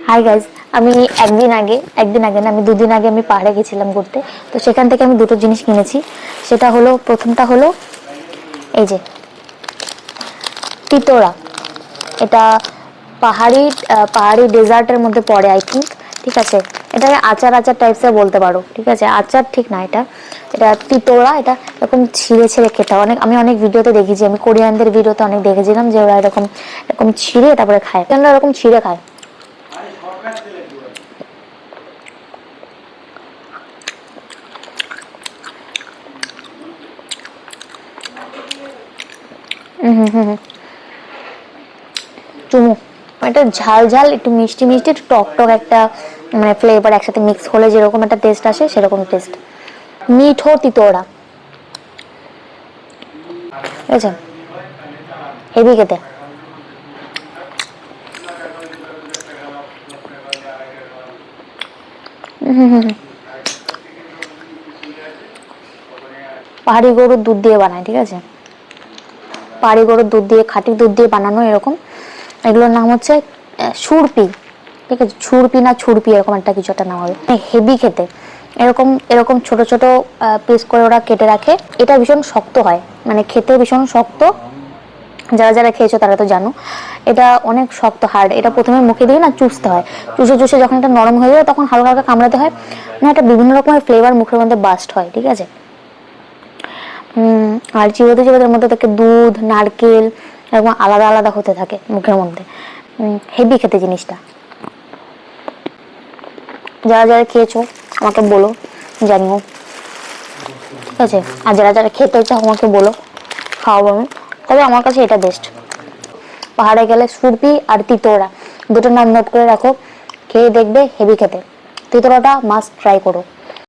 Hi guys, আমি একদিন আগে না, আমি 2 দিন আগে আমি পাহাড়ে গেছিলাম ঘুরতে। তো সেখান থেকে আমি দুটো জিনিস কিনেছি। সেটা হলো, প্রথমটা হলো এই যে তিতোরা। এটা পাহাড়ি পাহাড়ি ডেজার্টের মধ্যে পড়ে আই থিঙ্ক। ঠিক আছে, এটাকে আচার আচার টাইপসের বলতে পারো। ঠিক আছে, আচার ঠিক না, এটা এটা তিতোরা। এটা এরকম ছিঁড়ে ছিঁড়ে খেতে হয়। আমি অনেক ভিডিওতে দেখেছি, আমি কোরিয়ানদের ভিডিওতে অনেক দেখেছিলাম যে ওরা এরকম এরকম ছিঁড়ে তারপরে খায়, কেন এরকম ছিঁড়ে খায়। চুমু। এটা ঝাল ঝাল, একটু মিষ্টি মিষ্টি, একটু টক টক একটা মানে ফ্লেভার একসাথে মিক্স হলে যেরকম একটা টেস্ট আসে সেরকম টেস্ট। মিঠো তিতোরা, বুঝেছো? হেভি খেতে। পাহাড়ি গরুর দুধ দিয়ে বানায়, ঠিক আছে? পাহাড়ি গরুর দুধ দিয়ে, খাঁটি দুধ দিয়ে বানানো এরকম। এগুলোর নাম হচ্ছে সুরপি। ঠিক আছে, ছুরপি না ছুরপি এরকম একটা কিছু একটা নাম হবে। হেভি খেতে। এরকম এরকম ছোট ছোট পিস করে ওরা কেটে রাখে। এটা ভীষণ শক্ত হয়, মানে খেতে ভীষণ শক্ত। যারা যারা খেয়েছো তারা তো জানো, এটা অনেক শক্ত, হার্ড। এটা প্রথমে মুখে দিয়ে না চুষতে হয়, চুষে চুষে যখন এটা নরম হয়ে যায় তখন হালকা হালকা কামড়াতে হয়। মানে একটা বিভিন্ন রকমের ফ্লেভার মুখের মধ্যে বাস্ট হয়, ঠিক আছে? আর চিবোতে চিবোতে মধ্যে থেকে দুধ, নারকেল এরকম আলাদা আলাদা হতে থাকে মুখের মধ্যে। হেভি খেতে জিনিসটা। যারা যারা খেয়েছো আমাকে বলো, জানিও, ঠিক আছে? আর যারা যারা খেতে চাও আমাকে বলো, খাওয়াবো আমি। তবে আমার কাছে এটা বেস্ট। পাহাড়ে গেলে সুরপি আর তিতোরা, দুটো নাম নোট করে রাখো। খেয়ে দেখবে, হেভি খেতে। তিতোরাটা মাস্ট ট্রাই করো।